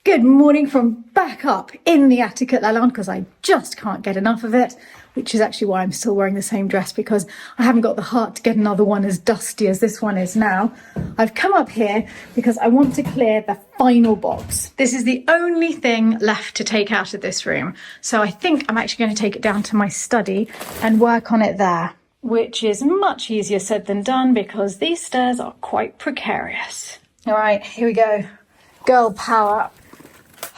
Good morning from back up in the attic at Lalande because I just can't get enough of it, which is actually why I'm still wearing the same dress because I haven't got the heart to get another one as dusty as this one is now. I've come up here because I want to clear the final box. This is the only thing left to take out of this room. So I think I'm actually going to take it down to my study and work on it there, which is much easier said than done because these stairs are quite precarious. All right, here we go. Girl power.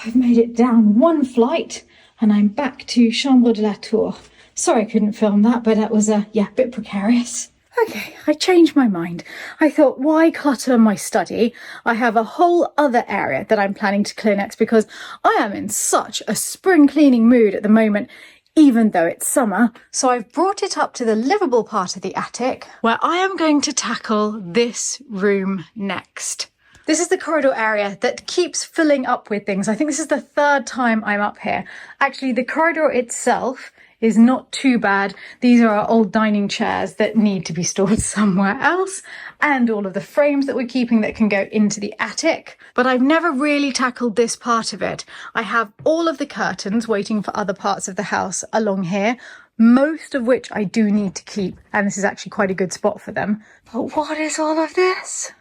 I've made it down one flight and I'm back to Chambre de la Tour. Sorry I couldn't film that, but that was a bit precarious. Okay, I changed my mind. I thought, why clutter my study? I have a whole other area that I'm planning to clear next because I am in such a spring cleaning mood at the moment, even though it's summer. So I've brought it up to the livable part of the attic where I am going to tackle this room next. This is the corridor area that keeps filling up with things. I think this is the third time I'm up here. Actually, the corridor itself is not too bad. These are our old dining chairs that need to be stored somewhere else, and all of the frames that we're keeping that can go into the attic. But I've never really tackled this part of it. I have all of the curtains waiting for other parts of the house along here, most of which I do need to keep, and this is actually quite a good spot for them. But what is all of this?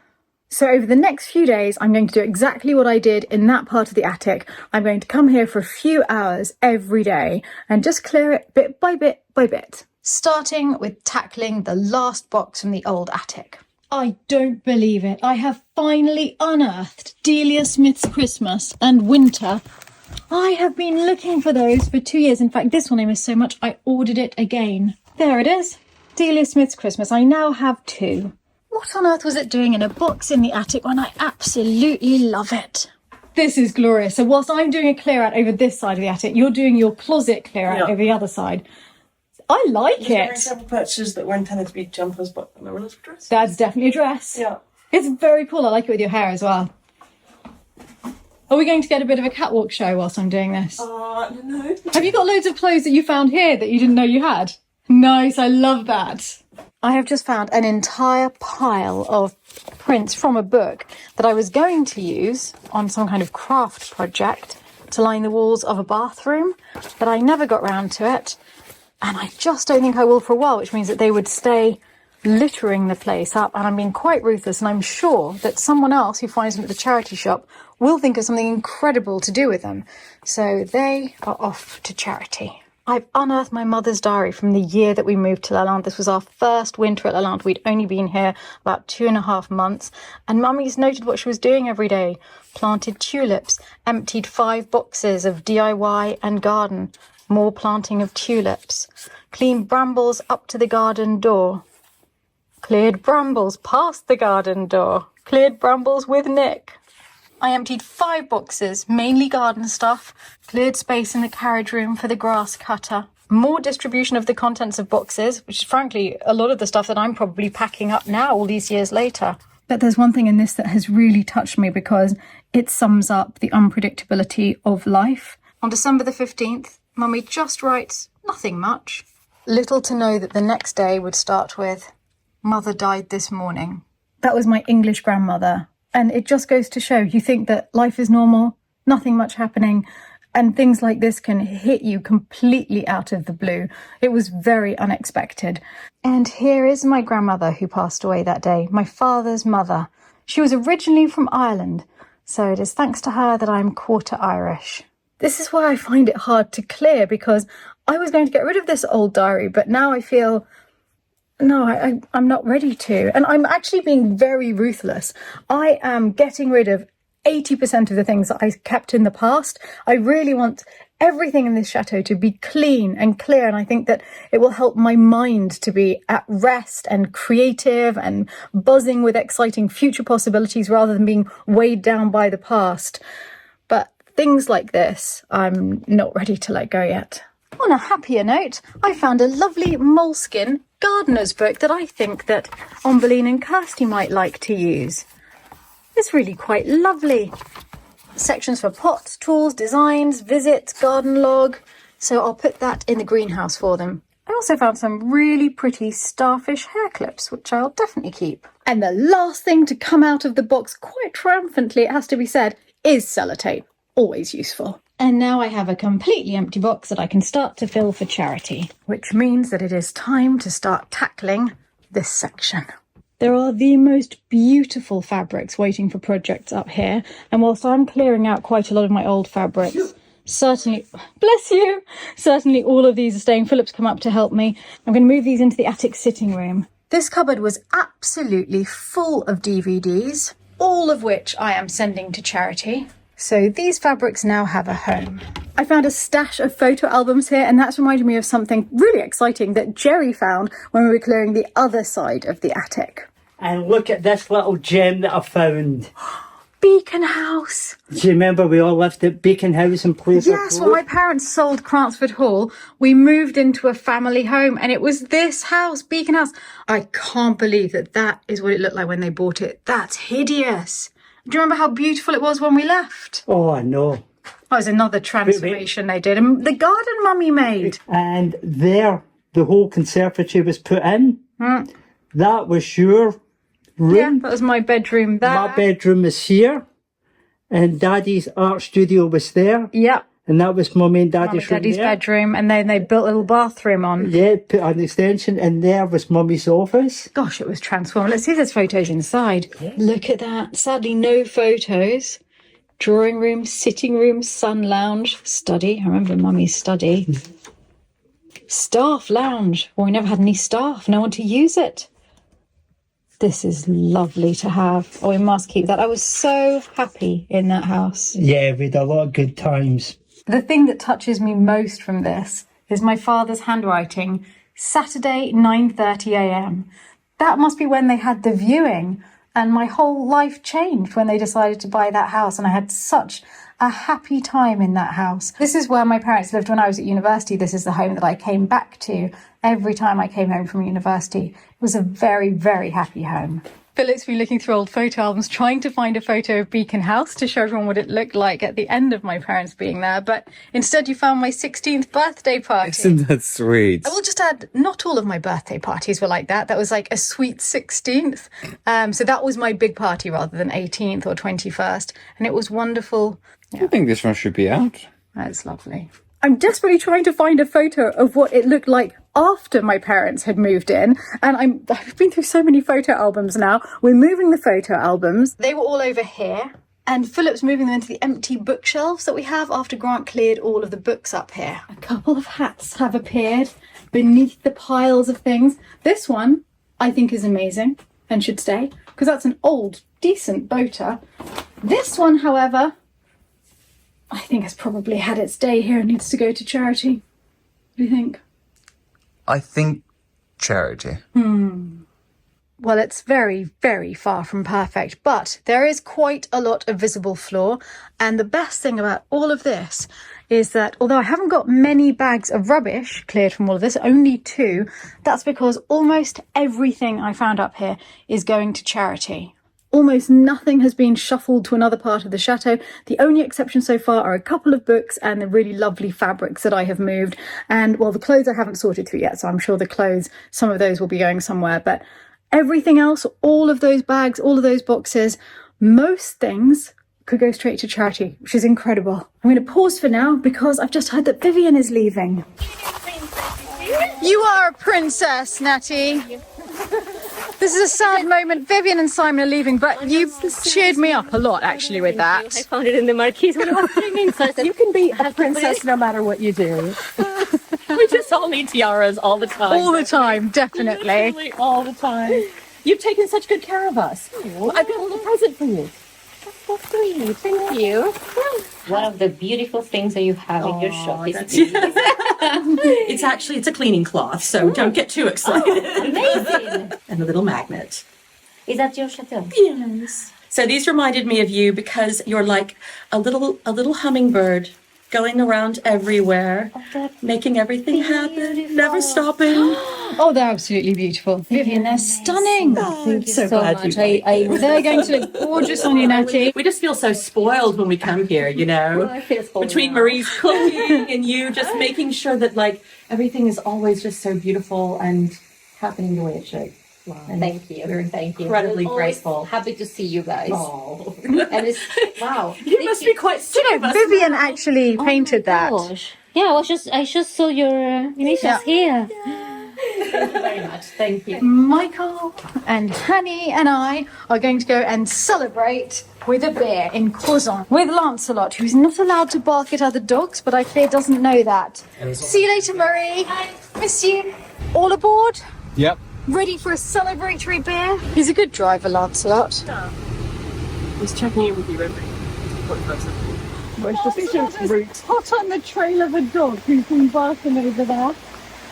So over the next few days, I'm going to do exactly what I did in that part of the attic. I'm going to come here for a few hours every day and just clear it bit by bit by bit. Starting with tackling the last box from the old attic. I don't believe it. I have finally unearthed Delia Smith's Christmas and Winter. I have been looking for those for 2 years. In fact, this one I missed so much, I ordered it again. There it is. Delia Smith's Christmas. I now have 2. What on earth was it doing in a box in the attic when I absolutely love it? This is glorious. So whilst I'm doing a clear out over this side of the attic, you're doing your closet clear out over the other side. I like it. Several purchases that were intended to be jumpers, but they were a little dress. That's definitely a dress. Yeah. It's very cool. I like it with your hair as well. Are we going to get a bit of a catwalk show whilst I'm doing this? No. Have you got loads of clothes that you found here that you didn't know you had? Nice, I love that. I have just found an entire pile of prints from a book that I was going to use on some kind of craft project to line the walls of a bathroom, but I never got round to it. And I just don't think I will for a while, which means that they would stay littering the place up. And I'm being quite ruthless. And I'm sure that someone else who finds them at the charity shop will think of something incredible to do with them. So they are off to charity. I've unearthed my mother's diary from the year that we moved to Lalande. This was our first winter at Lalande. We'd only been here about 2.5 months. And Mummy's noted what she was doing every day. Planted tulips, emptied 5 boxes of DIY and garden, more planting of tulips, cleaned brambles up to the garden door, cleared brambles past the garden door, cleared brambles with Nick. I emptied 5 boxes, mainly garden stuff, cleared space in the carriage room for the grass cutter, more distribution of the contents of boxes, which is frankly a lot of the stuff that I'm probably packing up now all these years later. But there's one thing in this that has really touched me because it sums up the unpredictability of life. On December the 15th, Mummy just writes, nothing much. Little to know that the next day would start with, Mother died this morning. That was my English grandmother. And it just goes to show, you think that life is normal, nothing much happening, and things like this can hit you completely out of the blue. It was very unexpected. And here is my grandmother who passed away that day, my father's mother. She was originally from Ireland, so it is thanks to her that I'm quarter Irish. This is why I find it hard to clear, because I was going to get rid of this old diary, but now I feel... No, I'm not ready to. And I'm actually being very ruthless. I am getting rid of 80% of the things that I kept in the past. I really want everything in this chateau to be clean and clear. And I think that it will help my mind to be at rest and creative and buzzing with exciting future possibilities rather than being weighed down by the past. But things like this, I'm not ready to let go yet. On a happier note, I found a lovely moleskin gardener's book that I think that Ombeline and Kirsty might like to use. It's really quite lovely. Sections for pots, tools, designs, visits, garden log. So I'll put that in the greenhouse for them. I also found some really pretty starfish hair clips, which I'll definitely keep. And the last thing to come out of the box, quite triumphantly, it has to be said, is sellotape. always useful. And now I have a completely empty box that I can start to fill for charity, which means that it is time to start tackling this section. There are the most beautiful fabrics waiting for projects up here, and whilst I'm clearing out quite a lot of my old fabrics, certainly, bless you, certainly all of these are staying. Philip's come up to help me. I'm going to move these into the attic sitting room. This cupboard was absolutely full of DVDs, all of which I am sending to charity. So these fabrics now have a home. I found a stash of photo albums here, and that's reminded me of something really exciting that Jerry found when we were clearing the other side of the attic. And look at this little gem that I found. Beacon House. Do you remember we all lived at Beacon House in Place? Yes, when my parents sold Cransford Hall, we moved into a family home, and it was this house, Beacon House. I can't believe that that is what it looked like when they bought it. That's hideous. Do you remember how beautiful it was when we left? Oh, I know. That was another transformation they did. And the garden Mummy made. And there, the whole conservatory was put in. That was your room. Yeah, that was my bedroom there. My bedroom is here. And Daddy's art studio was there. Yep. And that was Mummy and Daddy's room there. Bedroom. And then they built a little bathroom on. Yeah, put an extension. And there was Mummy's office. Gosh, it was transformed. Let's see if there's photos inside. Yeah. Look at that. Sadly, no photos. Drawing room, sitting room, sun lounge, study. I remember Mummy's study. Staff lounge. Well, we never had any staff. No one to use it. This is lovely to have. Oh, we must keep that. I was so happy in that house. Yeah, we had a lot of good times. The thing that touches me most from this is my father's handwriting. Saturday, 9:30 a.m. That must be when they had the viewing. And my whole life changed when they decided to buy that house. And I had such a happy time in that house. This is where my parents lived when I was at university. This is the home that I came back to every time I came home from university. It was a very, very happy home. Philip's been looking through old photo albums, trying to find a photo of Beacon House to show everyone what it looked like at the end of my parents being there. But instead you found my 16th birthday party. Isn't that sweet? I will just add, not all of my birthday parties were like that. That was like a sweet 16th. So that was my big party rather than 18th or 21st. And it was wonderful. Yeah. I think this one should be out. That's lovely. I'm desperately trying to find a photo of what it looked like after my parents had moved in. And I've been through so many photo albums now. We're moving the photo albums. They were all over here. And Philip's moving them into the empty bookshelves that we have after Grant cleared all of the books up here. A couple of hats have appeared beneath the piles of things. This one, I think, is amazing and should stay because that's an old, decent boater. This one, however, I think has probably had its day here and needs to go to charity. What do you think? I think charity. Well, it's very, very far from perfect, but there is quite a lot of visible floor. And the best thing about all of this is that although I haven't got many bags of rubbish cleared from all of this, only 2, that's because almost everything I found up here is going to charity. Almost nothing has been shuffled to another part of the chateau. The only exception so far are a couple of books and the really lovely fabrics that I have moved. And, well, the clothes I haven't sorted through yet, so I'm sure the clothes, some of those will be going somewhere. But everything else, all of those bags, all of those boxes, most things could go straight to charity, which is incredible. I'm going to pause for now because I've just heard that Vivian is leaving. You are a princess, Natty. This is a sad moment. Vivian and Simon are leaving, but you cheered me up a lot, actually, with that. I found it in the marquise when I was pregnant. So You can be a princess no matter what you do. we just all need tiaras all the time. All the time, definitely. Literally all the time. You've taken such good care of us. I've got a little present for you. So sweet. Thank you. One of the beautiful things that you have in your shop is It's a cleaning cloth, so don't get too excited. amazing. And a little magnet. Is that your chateau? Yes. So these reminded me of you because you're like a little hummingbird going around everywhere, making everything happen, never stopping. Oh, they're absolutely beautiful. Vivian, they're stunning. Thank you so much. They're going to look gorgeous on you, Natty. We just feel so spoiled when we come here, you know, between Marie's cooking and you just making sure that like everything is always just so beautiful and happening the way it should. Thank you. Thank you. Incredibly We're always grateful. Happy to see you guys. Oh. And it's wow. You must be quite sick of us. Vivian actually Oh painted my that. gosh. Yeah, I just saw your initials here. Thank you very much. Thank you. Michael and Honey and I are going to go and celebrate with a beer in Crozon with Lancelot, who's not allowed to bark at other dogs, but I fear doesn't know that. See you later, Marie. Miss you. All aboard? Yep. Ready for a celebratory beer? He's a good driver, Lancelot. He's checking in with you every person. It's hot on the trail of a dog who's been barking over there.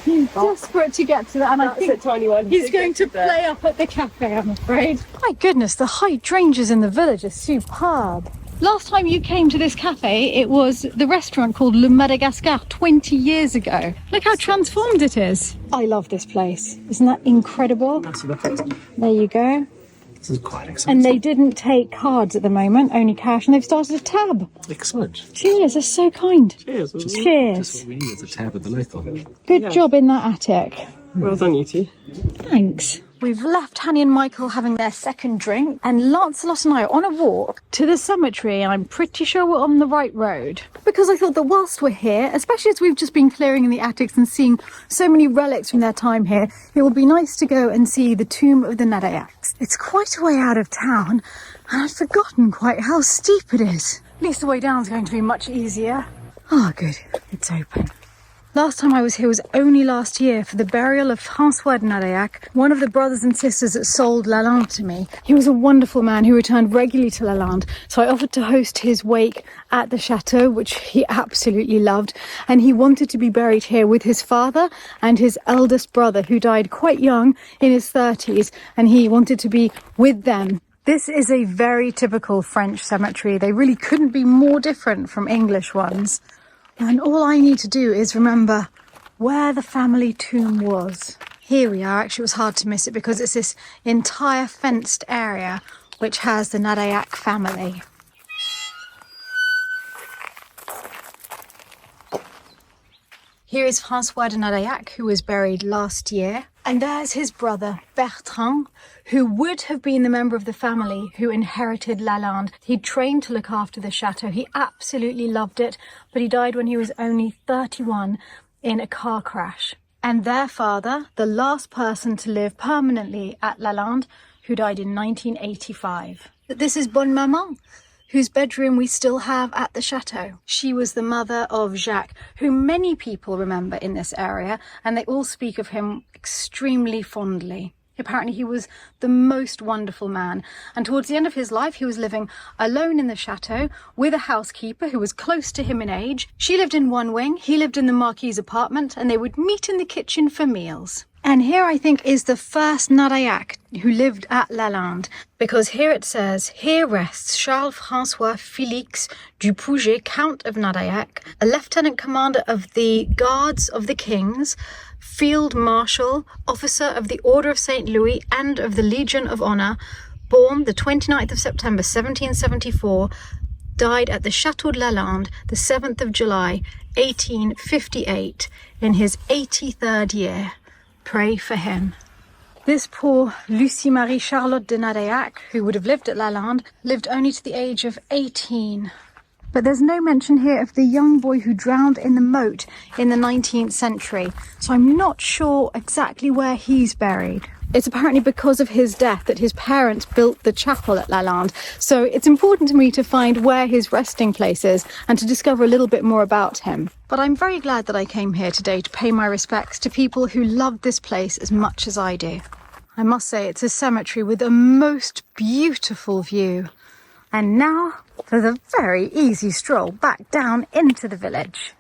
He's desperate to get to that, and I think tiny one. he's going to play up at the cafe, I'm afraid. My goodness, the hydrangeas in the village are superb. Last time you came to this cafe, it was the restaurant called Le Madagascar 20 years ago. Look how transformed it is. I love this place. Isn't that incredible? There you go. This is quite exciting. And they didn't take cards at the moment, only cash, and they've started a tab. Excellent. Cheers, they're so kind. Cheers. Cheers. Just what we need is a tab at the local. Good job in that attic. Well done, you two. Thanks. We've left Hanny and Michael having their second drink, and Lancelot and I are on a walk to the cemetery, and I'm pretty sure we're on the right road. Because I thought that whilst we're here, especially as we've just been clearing in the attics and seeing so many relics from their time here, it would be nice to go and see the tomb of the Nadayaks. It's quite a way out of town, and I'd forgotten quite how steep it is. At least the way down is going to be much easier. Oh, good. It's open. Last time I was here was only last year for the burial of François de Nadayac, one of the brothers and sisters that sold Lalande to me. He was a wonderful man who returned regularly to Lalande, so I offered to host his wake at the chateau, which he absolutely loved, and he wanted to be buried here with his father and his eldest brother, who died quite young, in his 30s, and he wanted to be with them. This is a very typical French cemetery. They really couldn't be more different from English ones. And all I need to do is remember where the family tomb was. Here we are. Actually, it was hard to miss it because it's this entire fenced area which has the Nadayac family. Here is François de Nadayac, who was buried last year. And there's his brother, Bertrand, who would have been the member of the family who inherited Lalande. He trained to look after the chateau. He absolutely loved it, but he died when he was only 31 in a car crash. And their father, the last person to live permanently at Lalande, who died in 1985. This is Bonne Maman, whose bedroom we still have at the chateau. She was the mother of Jacques, who many people remember in this area, and they all speak of him extremely fondly. Apparently he was the most wonderful man, and towards the end of his life he was living alone in the chateau with a housekeeper who was close to him in age. She lived in one wing, he lived in the Marquis's apartment, and they would meet in the kitchen for meals. And here I think is the first Nadayac who lived at Lalande, because here it says, here rests Charles-François Félix du Pouget, Count of Nadayac, a lieutenant commander of the Guards of the Kings, Field Marshal, officer of the Order of St. Louis and of the Legion of Honor, born the 29th of September 1774, died at the Chateau de Lalande the 7th of July 1858 in his 83rd year. Pray for him. This poor Lucie Marie Charlotte de Nadayac, who would have lived at Lalande, lived only to the age of 18. But there's no mention here of the young boy who drowned in the moat in the 19th century, so I'm not sure exactly where he's buried. It's apparently because of his death that his parents built the chapel at Lalande, so it's important to me to find where his resting place is and to discover a little bit more about him. But I'm very glad that I came here today to pay my respects to people who love this place as much as I do. I must say it's a cemetery with a most beautiful view. And now for the very easy stroll back down into the village.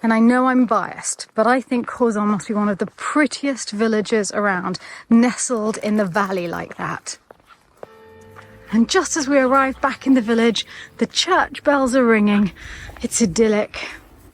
And I know I'm biased, but I think Crozon must be one of the prettiest villages around, nestled in the valley like that. And just as we arrive back in the village, the church bells are ringing. It's idyllic.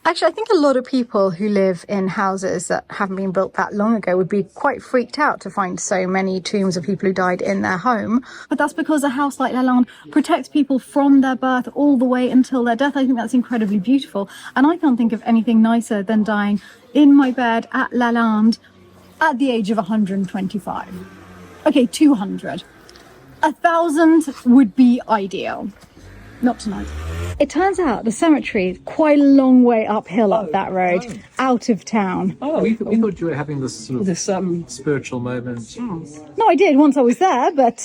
Actually, I think a lot of people who live in houses that haven't been built that long ago would be quite freaked out to find so many tombs of people who died in their home. But that's because a house like Lalande protects people from their birth all the way until their death. I think that's incredibly beautiful. And I can't think of anything nicer than dying in my bed at Lalande at the age of 125. Okay, 200. 1,000 would be ideal. Not tonight. It turns out the cemetery is quite a long way uphill up that road, out of town. Oh, we thought you were having this sort of spiritual moment. No, I did once I was there, but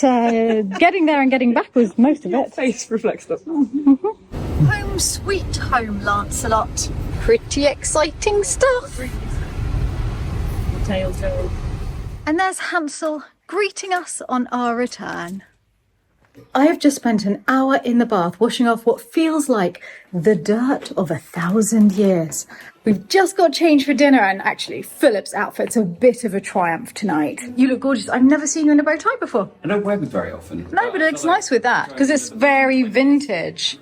getting there and getting back was most of it. Face reflects that. Home sweet home, Lancelot. Pretty exciting stuff. Telltale. And there's Hansel greeting us on our return. I have just spent an hour in the bath washing off what feels like the dirt of 1,000 years. We've just got changed for dinner, and actually Philip's outfit's a bit of a triumph tonight. You look gorgeous. I've never seen you in a bow tie before. I don't wear them very often. No, but it looks nice with that because it's very vintage.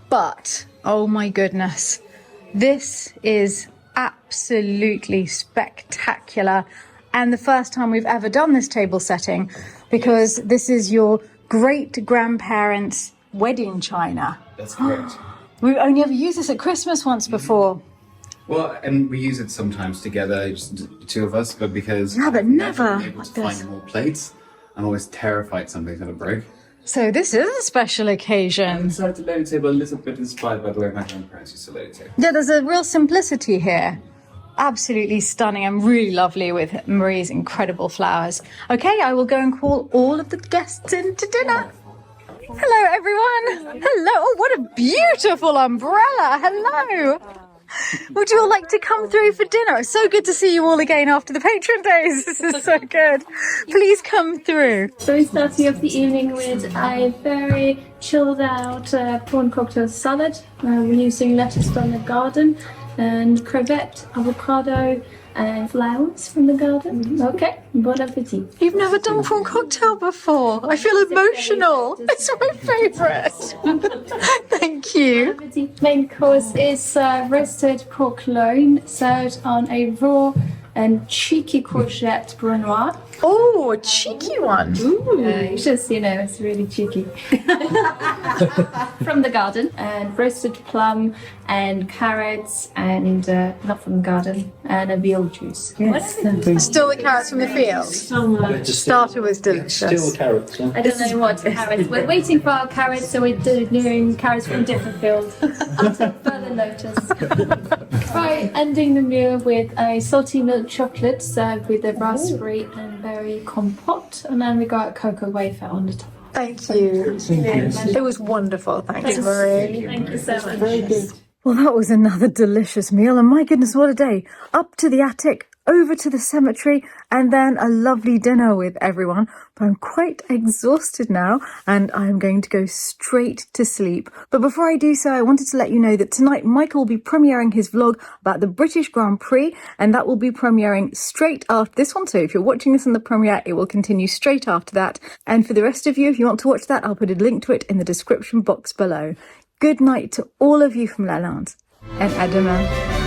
But, oh my goodness, this is absolutely spectacular. And the first time we've ever done this table setting, because this is your great-grandparents' wedding china. That's correct. We've only ever used this at Christmas once before. Well, and we use it sometimes together, just the two of us, but because Yeah, but I've never been able to like this. find more plates, I'm always terrified something's gonna break. So this is a special occasion. Inside the lady table, a little bit inspired by the way my grandparents used to lady table. Yeah, there's a real simplicity here. Absolutely stunning and really lovely with Marie's incredible flowers. Okay, I will go and call all of the guests in to dinner. Hello, everyone. Hello. Oh, what a beautiful umbrella. Hello. Would you all like to come through for dinner? It's so good to see you all again after the patron days. This is so good. Please come through. So we're starting off the evening with a very chilled out prawn cocktail salad. We're using lettuce from the garden and crevette, avocado and flowers from the garden. Okay, bon appetit. You've never done prawn cocktail before. I feel emotional. It's my favourite. Thank you. Main course is roasted pork loin served on a raw and cheeky courgette brunoise. Oh, a cheeky one. It's just, it's really cheeky. From the garden. And roasted plum and carrots and, not from the garden, and a veal juice. Still the carrots from the field. Starter was delicious. Still carrots. Yeah. I don't know what carrots. We're waiting for our carrots, so we're doing carrots from different fields. Until further notice. Right, ending the meal with a salty milk chocolate served with a raspberry and berry compote, and then we got a cocoa wafer on the top. Thank you. It was wonderful. Thank you, Marie. Thank you so much. Well, that was another delicious meal, and my goodness, what a day. Up to the attic, over to the cemetery, and then a lovely dinner with everyone. But I'm quite exhausted now, and I'm going to go straight to sleep. But before I do so, I wanted to let you know that tonight Michael will be premiering his vlog about the British Grand Prix, and that will be premiering straight after this one. So if you're watching this on the premiere, it will continue straight after that. And for the rest of you, if you want to watch that, I'll put a link to it in the description box below. Good night to all of you from Lalande, and à demain.